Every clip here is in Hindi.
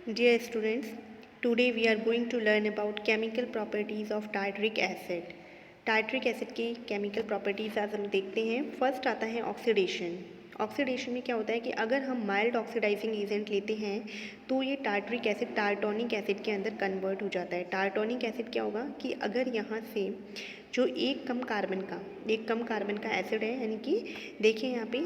Dear students, today we are going to learn about chemical properties of tartaric acid. Tartaric acid की केमिकल प्रॉपर्टीज़ आज हम देखते हैं। फर्स्ट आता है ऑक्सीडेशन। ऑक्सीडेशन में क्या होता है कि अगर हम माइल्ड ऑक्सीडाइजिंग एजेंट लेते हैं तो ये टार्टरिक एसिड टार्टोनिक एसिड के अंदर कन्वर्ट हो जाता है। टार्टोनिक एसिड क्या होगा कि अगर यहाँ से जो एक कम कार्बन का एसिड है, यानी कि देखिए यहाँ पे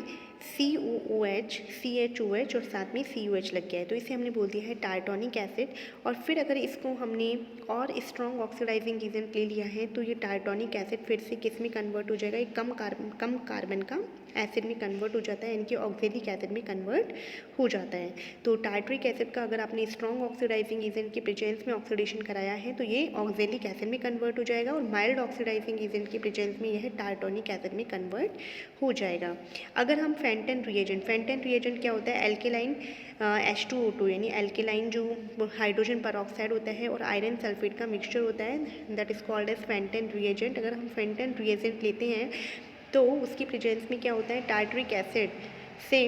COOH CHOH और साथ में COH लग गया है, तो इसे हमने बोल दिया है टार्टोनिक एसिड। और फिर अगर इसको हमने और स्ट्रॉन्ग ऑक्सीडाइजिंग एजेंट ले लिया है तो ये टार्टोनिक एसिड फिर से किस में कन्वर्ट हो जाएगा, एक कम कार्बन का एसिड में कन्वर्ट हो जाता है, यानी कि ऑक्जेलिक एसिड में कन्वर्ट हो जाता है। तो टार्टरिक एसिड का अगर आपने स्ट्रॉन्ग ऑक्सीडाइजिंग एजेंट के प्रेजेंस में ऑक्सीडेशन कराया है तो ये ऑक्जेलिक एसिड में कन्वर्ट हो जाएगा, और माइल्ड ऑक्सीडाइजिंग एजेंट के प्रेजेंस में यह टार्टोनिक एसिड में कन्वर्ट हो जाएगा। अगर हम फेंटन रिएजेंट क्या होता है, एल्केलाइन H2O2 यानी एल्केलाइन जो हाइड्रोजन परऑक्साइड होता है और आयरन सल्फेट का मिक्सचर होता है, that is called as Fenton reagent. अगर हम फेंटन रिएजेंट लेते हैं तो उसकी प्रेजेंस में क्या होता है, टार्टरिक एसिड से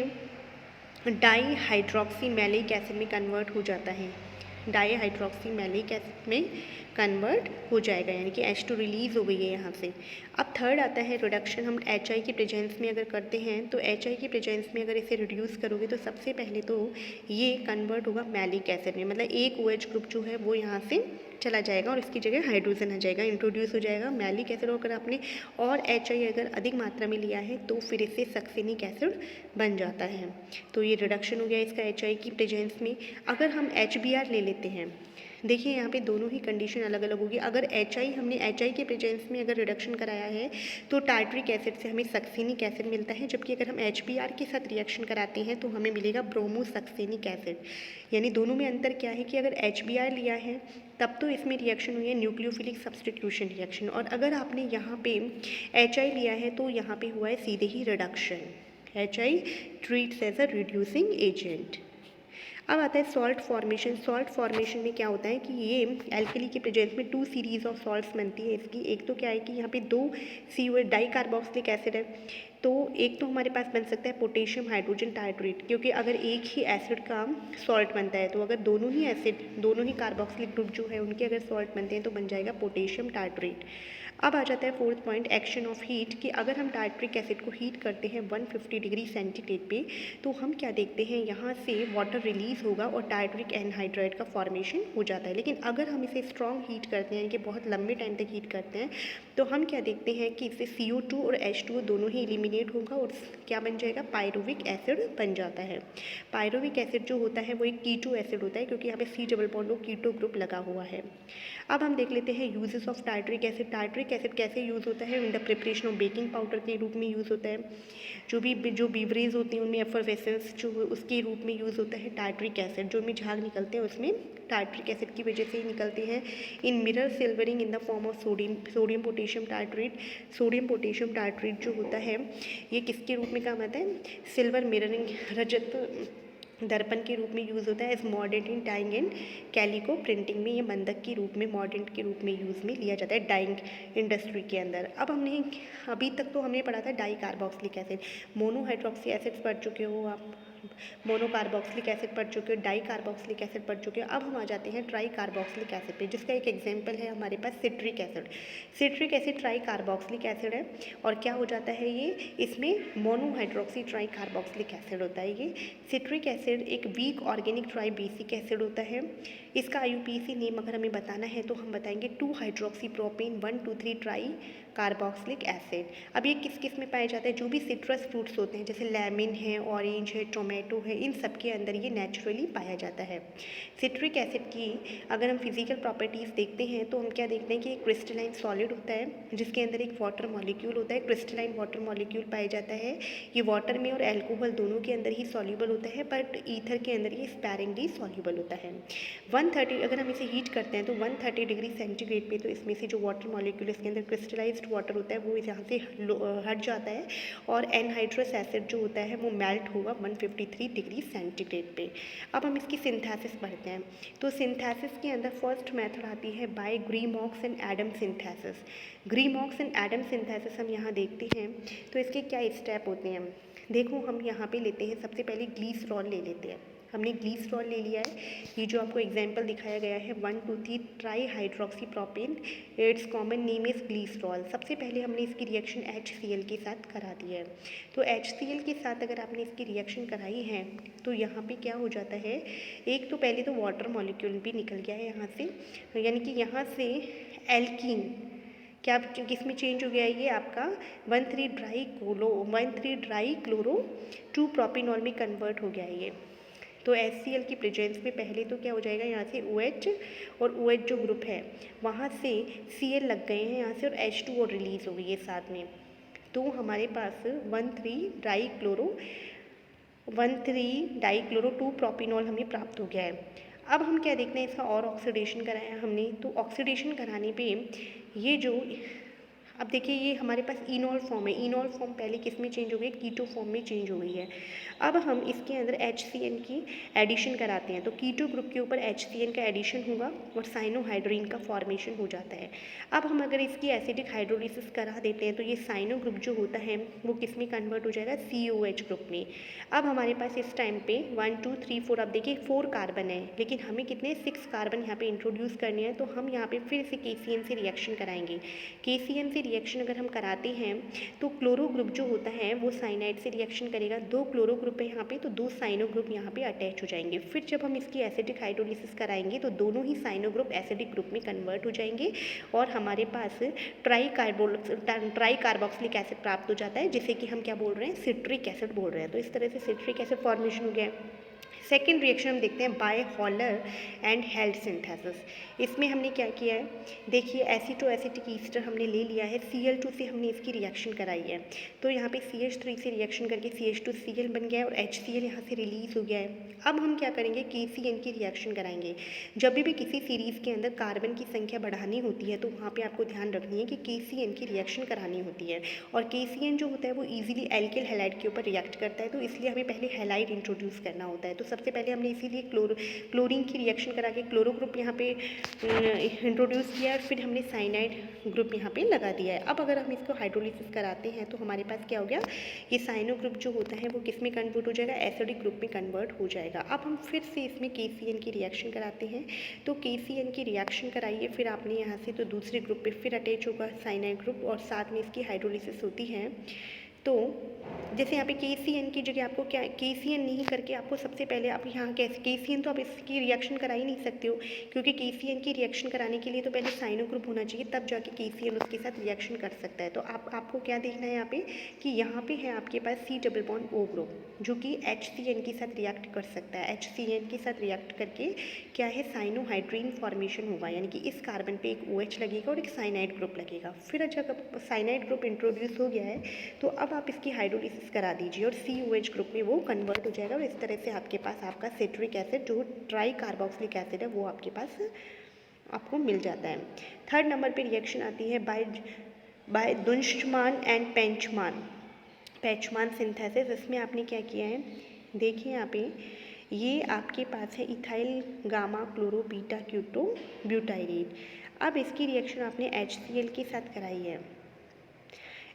डाई हाइड्रोक्सी मैलिक एसिड में कन्वर्ट हो जाता है, डाई हाइड्रोक्सी मैलिक एसिड में कन्वर्ट हो जाएगा, यानी कि H2 रिलीज़ हो गई है यहाँ से। अब थर्ड आता है रिडक्शन। हम HI के प्रेजेंस में अगर करते हैं तो HI के प्रेजेंस में अगर इसे रिड्यूस करोगे तो सबसे पहले तो ये कन्वर्ट होगा मैलिक एसिड में, मतलब एक OH ग्रुप जो है वो यहाँ से चला जाएगा और इसकी जगह हाइड्रोजन आ जाएगा, इंट्रोड्यूस हो जाएगा मैलिक एसिड। और अगर आपने और HI अगर अधिक मात्रा में लिया है तो फिर इससे सक्सेनिक एसिड बन जाता है। तो ये रिडक्शन हो गया इसका HI की प्रेजेंस में। अगर हम HBr ले लेते हैं, देखिए यहाँ पे दोनों ही कंडीशन अलग अलग होगी। अगर हमने HI के प्रेजेंस में अगर रिडक्शन कराया है तो टार्टरिक एसिड से हमें सक्सेनिक एसिड मिलता है, जबकि अगर हम HBr के साथ रिएक्शन कराते हैं तो हमें मिलेगा ब्रोमोसक्सेनिक एसिड। यानी दोनों में अंतर क्या है कि अगर HBr लिया है तब तो इसमें रिएक्शन हुई है न्यूक्लियोफिलिक सब्स्टिट्यूशन रिएक्शन, और अगर आपने यहाँ पे HI लिया है तो यहाँ पे हुआ है सीधे ही reduction. HI treats as a reducing agent. अब आता है सॉल्ट फॉर्मेशन में क्या होता है कि ये एल्कली के प्रेजेंस में 2 सीरीज ऑफ सॉल्ट्स बनती है इसकी। एक तो क्या है कि यहाँ पे 2 COH डाई कार्बोक्सिलिक एसिड है, तो एक तो हमारे पास बन सकता है पोटेशियम हाइड्रोजन टार्टरेट, क्योंकि अगर एक ही एसिड का सॉल्ट बनता है तो अगर दोनों ही कार्बोक्सिलिक ग्रुप जो है उनके अगर सॉल्ट बनते हैं तो बन जाएगा पोटेशियम टार्टरेट। अब आ जाता है fourth point, action of heat, कि अगर हम टार्टरिक एसिड को हीट करते हैं 150 डिग्री सेंटीग्रेड पे तो हम क्या देखते हैं, यहाँ से वाटर रिलीज होगा और टार्टरिक एनहाइड्राइड का फॉर्मेशन हो जाता है। लेकिन अगर हम इसे स्ट्रॉन्ग हीट करते हैं, कि बहुत लंबे टाइम तक हीट करते हैं, तो हम क्या देखते हैं कि इससे CO2 और H2O दोनों ही एलिमिनेट होगा और क्या बन जाएगा, पायरुविक एसिड बन जाता है। पायरुविक एसिड जो होता है वो एक कीटो एसिड होता है, क्योंकि यहाँ पे C double bond keto group लगा हुआ है। अब हम देख लेते हैं uses of tartaric acid. Tartaric acid कैसे यूज़ होता है, in the preparation of baking powder के रूप में यूज़ होता है। जो बीवरेज होती हैं उनमें एफरवेसेंस जो उसके रूप में यूज़ होता है टार्टरिक एसिड। जो हमें झाग निकलते हैं उसमें टार्टरिक एसिड की वजह से ही निकलते हैं। इन mirror silvering in the form of sodium potassium tartrate. Sodium potassium tartrate जो होता है ये किसके रूप में काम आता है, सिल्वर मिररिंग रजत दर्पण के रूप में यूज़ होता है। एज मॉडर्न in dyeing and calico printing में ये बंधक के रूप में, मॉडर्न के रूप में यूज़ में लिया जाता है डाइंग इंडस्ट्री के अंदर। अब हमने अभी तक तो हमने पढ़ा था डाई कार्बोक्सिलिक एसिड, मोनोहाइड्रोक्सी एसिड्स पढ़ चुके हो आप, मोनो कार्बोक्सिलिक एसिड पढ़ चुके हो, डाई कार्बोक्सिलिक एसिड पढ़ चुके हो। अब हम आ जाते हैं ट्राई कार्बोक्सिलिक एसिड पे, जिसका एक एग्जांपल है हमारे पास citric acid. Citric acid tricarboxylic acid है, और क्या हो जाता है ये, इसमें मोनोहाइड्रोक्सी ट्राई कार्बोक्सिलिक एसिड होता है। ये सिट्रिक एसिड एक weak organic tribasic acid होता है। इसका IUPAC नेम अगर हमें बताना है तो हम बताएंगे 2 hydroxy propane 1,2,3 try carboxylic acid. अब ये किस किस में पाया जाता है, जो भी सिट्रस फ्रूट्स होते हैं जैसे लेमन है, ऑरेंज है, टोमेटो है, इन सब के अंदर ये नेचुरली पाया जाता है। सिट्रिक एसिड की अगर हम फिजिकल प्रॉपर्टीज़ देखते हैं तो हम क्या देखते हैं कि एक क्रिस्टलाइन सॉलिड होता है जिसके अंदर एक वाटर मॉलिक्यूल होता है, क्रिस्टलाइन वाटर मॉलिक्यूल पाया जाता है। ये वाटर में और एल्कोहल दोनों के अंदर ही सॉल्यूबल होता है, बट ईथर के अंदर ये स्पैरिंगली सॉल्यूबल होता है। 130 अगर हम इसे हीट करते हैं तो 130 डिग्री सेंटीग्रेड पे तो इसमें से जो वाटर मॉलिक्यूल इसके अंदर क्रिस्टलाइज्ड वाटर होता है वो यहाँ से हट जाता है, और एनहाइड्रस एसिड जो होता है वो मेल्ट होगा 153 डिग्री सेंटीग्रेड पे। अब हम इसकी सिंथेसिस पढ़ते हैं, तो सिंथेसिस के अंदर फर्स्ट मेथड आती है by Grimaux and Adam synthesis. Grimaux and Adam synthesis हम यहाँ देखते हैं तो इसके क्या स्टेप होते हैं। देखो हम यहाँ पे लेते हैं, सबसे पहले ग्लीसरॉल ले लेते हैं। हमने ग्लीसरॉल ले लिया है। ये जो आपको एग्जाम्पल दिखाया गया है 1,2,3 trihydroxypropane, it's common name is glycerol. सबसे पहले हमने इसकी रिएक्शन HCl के साथ करा दी है। तो HCl के साथ अगर आपने इसकी रिएक्शन कराई है तो यहाँ पे क्या हो जाता है, एक तो पहले तो वाटर मॉलिक्यूल भी निकल गया है यहाँ से, यानी कि यहाँ से एल्कीन क्या किस में चेंज हो गया है, ये आपका 1,3 ड्राई क्लोरो 2 प्रोपिनॉल में कन्वर्ट हो गया है ये। तो HCl की प्रेजेंस में पहले तो क्या हो जाएगा, यहाँ से OH और OH जो ग्रुप है वहाँ से Cl लग गए हैं यहाँ से, और H2O रिलीज़ हो गई है साथ में। तो हमारे पास 1,3 डाई क्लोरो 2 प्रोपिनॉल हमें प्राप्त हो गया है। अब हम क्या देखते हैं, इसका और ऑक्सीडेशन कराया हमने, तो ऑक्सीडेशन कराने पे ये जो, अब देखिए ये हमारे पास इनॉल फॉर्म है, इनॉल फॉर्म पहले किस में चेंज हो गई, कीटो फॉर्म में चेंज हो गई है। अब हम इसके अंदर HCN की एडिशन कराते हैं, तो कीटो ग्रुप के ऊपर HCN का एडिशन होगा और साइनोहाइड्रीन का फॉर्मेशन हो जाता है। अब हम अगर इसकी एसिडिक हाइड्रोलिसिस करा देते हैं तो ये साइनो ग्रुप जो होता है वो किस में कन्वर्ट हो जाएगा, COH ग्रुप में। अब हमारे पास इस टाइम पे 1 2 3 4, अब देखिए 4 कार्बन है, लेकिन हमें कितने 6 कार्बन यहाँ पे इंट्रोड्यूस करने हैं, तो हम यहाँ पे फिर से KCN से रिएक्शन कराएंगे। KCN से रिएक्शन अगर हम कराते हैं तो क्लोरो ग्रुप जो होता है वो साइनाइड से रिएक्शन करेगा, 2 क्लोरो ग्रुप है यहाँ पे, तो 2 साइनो ग्रुप यहाँ पे अटैच हो जाएंगे। फिर जब हम इसकी एसिडिक हाइड्रोलिसिस कराएंगे तो दोनों ही साइनो ग्रुप एसिडिक ग्रुप में कन्वर्ट हो जाएंगे और हमारे पास ट्राई कार्बोक्सिलिक एसिड प्राप्त हो जाता है, जिसे कि हम क्या बोल रहे हैं, सिट्रिक एसिड बोल रहे हैं। तो इस तरह से सिट्रिक एसिड फॉर्मेशन हो गया है। सेकेंड रिएक्शन हम देखते हैं by Haller and Held synthesis. इसमें हमने क्या किया है, देखिए एसीटोएसिटिक ईस्टर हमने ले लिया है, Cl2 से हमने इसकी रिएक्शन कराई है, तो यहाँ पे CH3 से रिएक्शन करके CH2Cl बन गया है और HCl यहाँ से रिलीज हो गया है। अब हम क्या करेंगे, KCN की रिएक्शन कराएंगे। जब भी किसी सीरीज़ के अंदर कार्बन की संख्या बढ़ानी होती है तो वहाँ पे आपको ध्यान रखनी है कि KCN की रिएक्शन करानी होती है, और KCN जो होता है वो इजीली एल्किल हैलाइड के ऊपर रिएक्ट करता है, तो इसलिए हमें पहले हैलाइड इंट्रोड्यूस करना होता है। तो सबसे पहले हमने इसीलिए क्लोरीन की रिएक्शन करा के क्लोरो ग्रुप यहाँ पे इंट्रोड्यूस किया है, फिर हमने साइनाइड ग्रुप यहाँ पे लगा दिया है। अब अगर हम इसको हाइड्रोलिसिस कराते हैं तो हमारे पास क्या हो गया, ये साइनो ग्रुप जो होता है वो किस में कन्वर्ट हो जाएगा, एसिडिक ग्रुप में कन्वर्ट हो जाएगा। अब हम फिर से इसमें KCN की रिएक्शन कराते हैं, तो KCN की रिएक्शन कराइए, फिर आपने यहाँ से तो दूसरे ग्रुप पे फिर अटैच होगा साइनाइड ग्रुप और साथ में इसकी हाइड्रोलिसिस होती है। तो जैसे यहाँ पे KCN की जगह आपको क्या, KCN नहीं करके आपको सबसे पहले आप यहाँ कैसे KCN, तो आप इसकी रिएक्शन करा ही नहीं सकते हो, क्योंकि KCN की रिएक्शन कराने के लिए तो पहले साइनो ग्रुप होना चाहिए, तब जाके KCN उसके साथ रिएक्शन कर सकता है। तो आपको क्या देखना है यहाँ पे कि यहाँ पे है आपके पास C double bond O group जो कि HCN के साथ रिएक्ट कर सकता है। HCN के साथ रिएक्ट करके क्या है, साइनोहाइड्रीन फॉर्मेशन होगा, यानी कि इस कार्बन पे एक OH लगेगा और एक साइनाइड ग्रुप लगेगा। फिर जब साइनाइड ग्रुप इंट्रोड्यूस हो गया है तो अब आप इसकी हाइड्रोलिसिस करा दीजिए और COH ग्रुप में वो कन्वर्ट हो जाएगा और इस तरह से आपके पास आपका सिट्रिक एसिड जो ट्राई कार्बोक्सिलिक एसिड है वो आपके पास आपको मिल जाता है। थर्ड नंबर पे रिएक्शन आती है बाय दुंशमान एंड पैचमान सिंथेसिस। इसमें आपने क्या किया है, देखिए यहाँ पे ये आपके पास है ethyl gamma chloro beta Quito butyrate. अब इसकी रिएक्शन आपने HCl के साथ कराई है,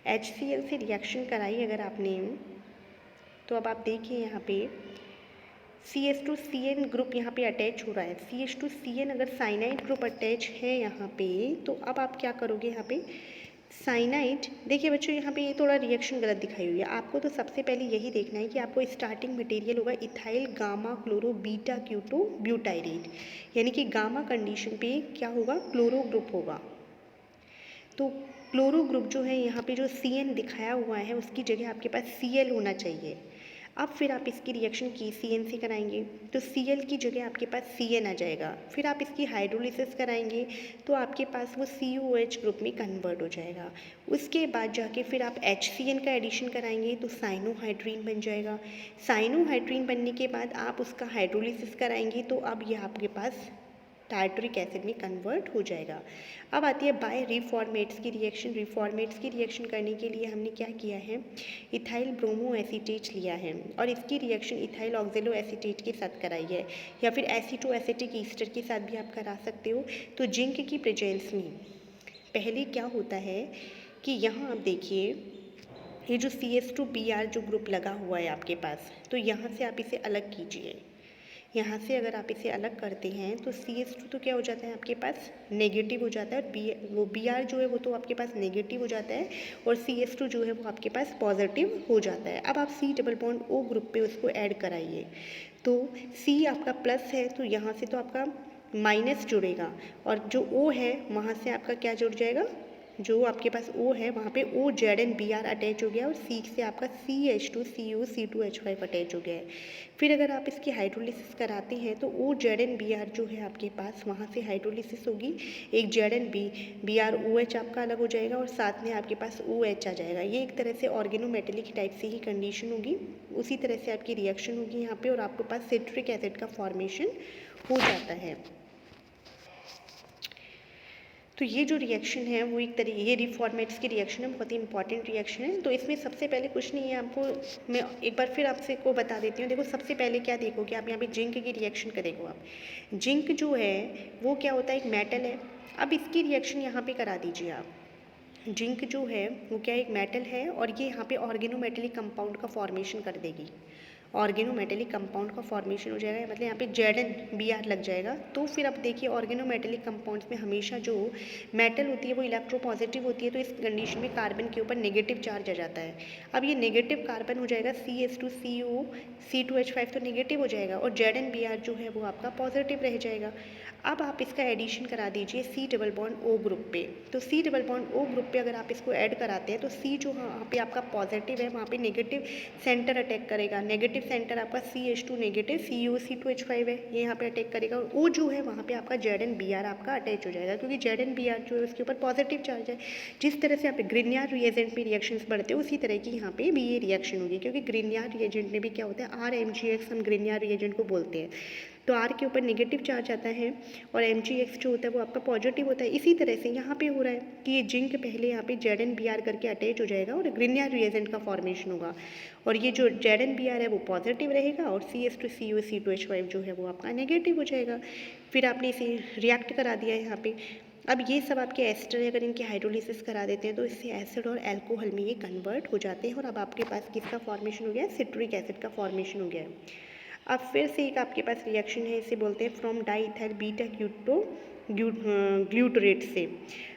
HCl से रिएक्शन कराई अगर आपने, तो अब आप देखिए यहाँ पे CH2CN ग्रुप यहाँ पे अटैच हो रहा है। CH2CN अगर साइनाइड ग्रुप अटैच है यहाँ पे, तो अब आप क्या करोगे यहाँ पे साइनाइड, देखिए बच्चों यहाँ पे ये थोड़ा रिएक्शन गलत दिखाई हुई है। आपको तो सबसे पहले यही देखना है कि आपको स्टार्टिंग मटेरियल होगा ethyl gamma chloro beta Quito butyrate, यानी कि गामा कंडीशन पे क्या होगा, क्लोरो ग्रुप होगा। तो क्लोरो ग्रुप जो है यहाँ पे जो CN दिखाया हुआ है उसकी जगह आपके पास Cl होना चाहिए। अब फिर आप इसकी रिएक्शन KCN से कराएंगे तो Cl की जगह आपके पास CN आ जाएगा। फिर आप इसकी हाइड्रोलिसिस कराएंगे तो आपके पास वो COH ग्रुप में कन्वर्ट हो जाएगा। उसके बाद जाके फिर आप HCN का एडिशन कराएंगे तो साइनोहाइड्रीन बन जाएगा। साइनोहाइड्रीन बनने के बाद आप उसका हाइड्रोलिसिस कराएंगे तो अब ये आपके पास टार्टरिक एसिड में कन्वर्ट हो जाएगा। अब आती है बाय रिफॉर्मेट्स की रिएक्शन। रिफॉर्मेट्स की रिएक्शन करने के लिए हमने क्या किया है, इथाइल ब्रोमो एसीटेट लिया है और इसकी रिएक्शन इथाइल ऑक्जेलो एसीटेट के साथ कराई है, या फिर एसीटोएसिटिक ईस्टर के साथ भी आप करा सकते हो। तो जिंक की प्रेजेंस में पहले क्या होता है कि यहाँ आप देखिए ये जो CH2Br जो ग्रुप लगा हुआ है आपके पास, तो यहाँ से आप इसे अलग कीजिए। यहाँ से अगर आप इसे अलग करते हैं तो CH2 तो क्या हो जाता है आपके पास नेगेटिव हो जाता है, और वो Br जो है वो तो आपके पास नेगेटिव हो जाता है, और CH2 जो है वो आपके पास पॉजिटिव हो जाता है। अब आप C double bond O group पे उसको ऐड कराइए, तो C आपका प्लस है तो यहाँ से तो आपका माइनस जुड़ेगा, और जो O है वहाँ से आपका क्या जुड़ जाएगा, जो आपके पास O है वहाँ पे OZnBr अटैच हो गया, और C से आपका CH2CO C2H5 अटैच हो गया है। फिर अगर आप इसकी हाइड्रोलिसिस कराते हैं तो OZnBr जो है आपके पास वहाँ से हाइड्रोलिसिस होगी, एक ZnBr OH आपका अलग हो जाएगा, और साथ में आपके पास OH आ जाएगा। ये एक तरह से ऑर्गेनोमेटेलिक टाइप से ही कंडीशन होगी, उसी तरह से आपकी रिएक्शन होगी यहाँ पे, और आपके पास सिट्रिक एसिड का फॉर्मेशन हो जाता है। तो ये जो रिएक्शन है वो एक तरीके, ये रिफॉर्मेट्स की रिएक्शन है, बहुत ही इंपॉर्टेंट रिएक्शन है। तो इसमें सबसे पहले कुछ नहीं है, आपको मैं एक बार फिर आपसे को बता देती हूँ। देखो सबसे पहले क्या देखोगे आप, यहाँ पे जिंक की रिएक्शन का देखो आप, जिंक जो है वो क्या होता है, एक मेटल है। अब इसकी रिएक्शन यहाँ पे करा दीजिए आप। जिंक जो है वो क्या एक मेटल है, और ये यहाँ पे ऑर्गेनोमेटेलिक कंपाउंड का फॉर्मेशन कर देगी, ऑर्गेनोमेटेलिक कंपाउंड का फॉर्मेशन हो जाएगा, मतलब यहाँ पे ZnBr लग जाएगा। तो फिर अब देखिए ऑर्गेनोमेटेलिक कंपाउंड्स में हमेशा जो मेटल होती है वो इलेक्ट्रोपॉजिटिव होती है, तो इस कंडीशन में कार्बन के ऊपर नेगेटिव चार्ज आ जाता है। अब ये नेगेटिव कार्बन हो जाएगा CH2CO C2H5 तो नेगेटिव हो जाएगा, और ZnBr जो है वो आपका पॉजिटिव रह जाएगा। अब आप इसका एडिशन करा दीजिए C double bond O group पे। तो C double bond O group पे अगर आप इसको ऐड कराते हैं तो C जो वहाँ पे आपका पॉजिटिव है वहाँ पे नेगेटिव सेंटर अटैक करेगा, नेगेटिव सेंटर आपका CH2 नेगेटिव CO C2H5 है, ये यहाँ पे अटैक करेगा, और O जो है वहाँ पे आपका ZnBr आपका अटैच हो जाएगा, क्योंकि ZnBr जो है उसके ऊपर पॉजिटिव चार्ज है। जिस तरह से यहाँ पे ग्रिग्नार्ड रिएजेंट में रिएक्शंस बढ़ते हैं उसी तरह की यहाँ पे भी ये रिएक्शन होगी, क्योंकि ग्रिग्नार्ड रिएजेंट में भी क्या होता है RMgX हम ग्रिग्नार्ड रिएजेंट को बोलते हैं, तो R के ऊपर नेगेटिव चार्ज आता है, और MgX जो होता है वो आपका पॉजिटिव होता है। इसी तरह से यहाँ पे हो रहा है कि ये जिंक पहले यहाँ पे ZnBr करके अटैच हो जाएगा, और ग्रिग्नार्ड रिएजेंट का फॉर्मेशन होगा, और ये जो ZnBr है वो पॉजिटिव रहेगा, और CH2CO C2H5 जो है वो आपका नेगेटिव हो जाएगा। फिर आपने इसे रिएक्ट करा दिया है यहाँ पे। अब ये सब आपके एस्टर है, अगर इनकी हाइड्रोलिसिस करा देते हैं तो इससे एसिड और अल्कोहल में ये कन्वर्ट हो जाते हैं, और अब आपके पास किसका फॉर्मेशन हो गया है, सिट्रिक एसिड का फॉर्मेशन हो गया है। अब फिर से एक आपके पास रिएक्शन है, इसे बोलते हैं from diethyl beta keto glutarate से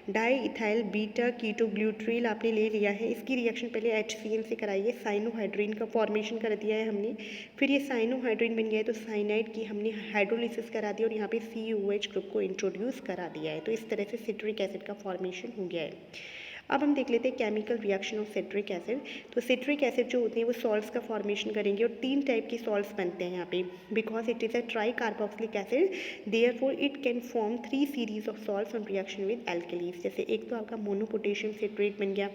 diethyl beta keto glutaryl आपने ले लिया है। इसकी रिएक्शन पहले HCl से कराइए, साइनोहाइड्रीन का फॉर्मेशन कर दिया है हमने। फिर ये साइनोहाइड्रीन बन गया है तो साइनाइड की हमने हाइड्रोलिसिस करा दी, और यहाँ पे COH ग्रुप को इंट्रोड्यूस करा दिया है। तो इस तरह से सिट्रिक एसिड का फॉर्मेशन हो गया है। अब हम देख लेते हैं chemical reaction of citric acid. तो सिट्रिक एसिड जो होते हैं वो सॉल्ट्स का फॉर्मेशन करेंगे, और 3 टाइप के सॉल्ट्स बनते हैं यहाँ पे, because it is a try carboxylic acid, therefore it can form 3 series of salts on reaction with alkalis. जैसे एक तो आपका मोनोपोटेशियम सिट्रेट बन गया,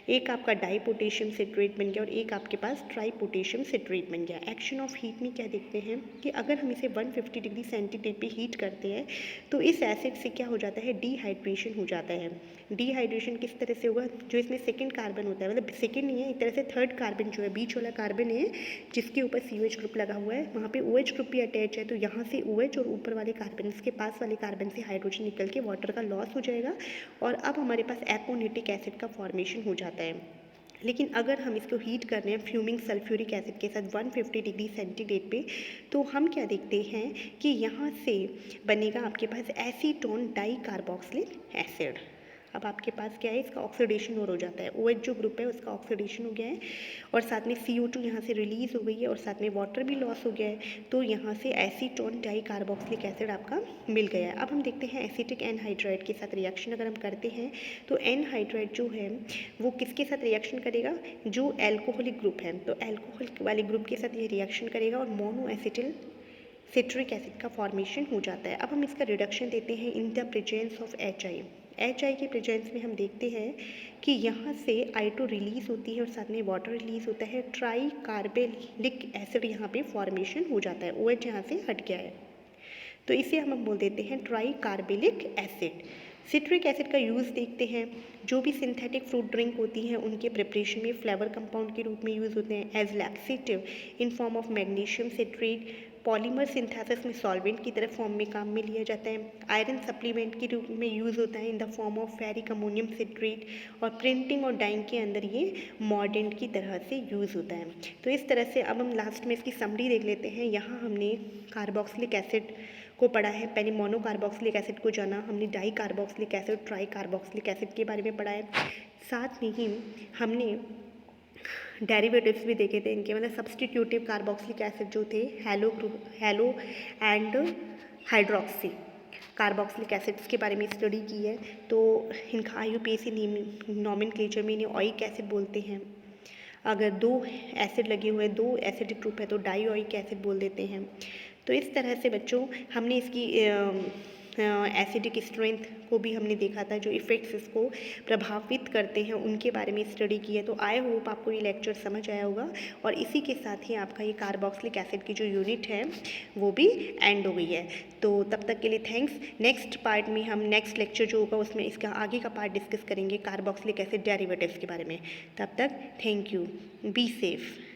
एक आपका डाईपोटेशियम सिट्रेट बन गया, और एक आपके पास ट्राईपोटेशियम सिट्रेट बन गया। एक्शन ऑफ हीट में क्या देखते हैं कि अगर हम इसे 150 डिग्री सेंटीग्रेड पे हीट करते हैं तो इस एसिड से क्या हो जाता है, डिहाइड्रेशन हो जाता है। डिहाइड्रेशन किस तरह से होगा, जो इसमें सेकंड कार्बन होता है, मतलब सेकंड नहीं है, एक तरह से थर्ड कार्बन जो है, बीच वाला कार्बन है जिसके ऊपर COH ग्रुप लगा हुआ है, वहाँ पे OH ग्रुप भी अटैच है, तो यहाँ से OH और ऊपर वाले कार्बन, इसके पास वाले कार्बन से हाइड्रोजन निकल के वाटर का लॉस हो जाएगा, और अब हमारे पास एकोनिटिक एसिड का फॉर्मेशन हो जाता है। लेकिन अगर हम इसको हीट कर रहे हैं फ्यूमिंग सल्फ्यूरिक एसिड के साथ 150 डिग्री सेंटीग्रेड पे, तो हम क्या देखते हैं कि यहाँ से बनेगा आपके पास एसीटोन डाई कार्बोक्सिलिक एसिड। अब आपके पास क्या है, इसका ऑक्सीडेशन और हो जाता है, OH जो ग्रुप है उसका ऑक्सीडेशन हो गया है, और साथ में CO2 यहाँ से रिलीज़ हो गई है, और साथ में वाटर भी लॉस हो गया है, तो यहाँ से एसीटोन डाई कार्बोक्सिलिक एसिड आपका मिल गया है। अब हम देखते हैं एसिटिक एनहाइड्राइड के साथ रिएक्शन अगर हम करते हैं तो एनहाइड्राइड जो है वो किसके साथ रिएक्शन करेगा, जो एल्कोहलिक ग्रुप है, तो एल्कोहल वाले ग्रुप के साथ ये रिएक्शन करेगा, और मोनो एसिटिल सिट्रिक एसिड का फॉर्मेशन हो जाता है। अब हम इसका रिडक्शन देते हैं in the presence of HI के प्रेजेंस में हम देखते हैं कि यहाँ से I2 रिलीज़ होती है, और साथ में वाटर रिलीज़ होता है, ट्राई कार्बोलिक एसिड यहाँ पे फॉर्मेशन हो जाता है, OH यहाँ से हट गया है, तो इसे हम बोल देते हैं try carbolic acid. Citric acid का यूज़ देखते हैं, जो भी सिंथेटिक फ्रूट ड्रिंक होती हैं उनके प्रिपरेशन में फ्लेवर कंपाउंड के रूप में यूज़ होते हैं, as laxative in form of magnesium citrate, polymer synthesis में सॉल्वेंट की तरह फॉर्म में काम में लिया जाता है। आयरन सप्लीमेंट के रूप में यूज़ होता है in the form of ferric ammonium citrate, और प्रिंटिंग और डाइंग के अंदर ये मॉर्डेंट की तरह से यूज़ होता है। तो इस तरह से अब हम लास्ट में इसकी समरी देख लेते हैं। यहाँ हमने कार्बोक्सिलिक एसिड को पढ़ा है, पहले मोनो कार्बोक्सिलिक एसिड को जाना, हमने di carboxylic acid, tricarboxylic acid के बारे में पढ़ा है। साथ में ही हमने डेरिवेटिव्स भी देखे थे इनके, मतलब सब्सटीट्यूटिव कार्बोक्सिलिक एसिड जो थे, hello and hydroxy carboxylic acids के बारे में स्टडी की है। तो इनका IUPAC नॉमेनक्लेचर में इन्हें ओइक एसिड बोलते हैं। अगर दो एसिड लगे हुए, दो एसिडिक ग्रुप है तो डाइओइक एसिड बोल देते हैं। तो इस तरह से बच्चों हमने इसकी एसिडिक स्ट्रेंथ को भी हमने देखा था, जो इफ़ेक्ट्स इसको प्रभावित करते हैं उनके बारे में स्टडी की है। तो आई होप आपको ये लेक्चर समझ आया होगा, और इसी के साथ ही आपका ये कार्बोक्सिलिक एसिड की जो यूनिट है वो भी एंड हो गई है। तो तब तक के लिए थैंक्स। नेक्स्ट पार्ट में हम नेक्स्ट लेक्चर जो होगा उसमें इसका आगे का पार्ट डिस्कस करेंगे कार्बोक्सिलिक एसिड डेरिवेटिव्स के बारे में। तब तक थैंक यू, बी सेफ।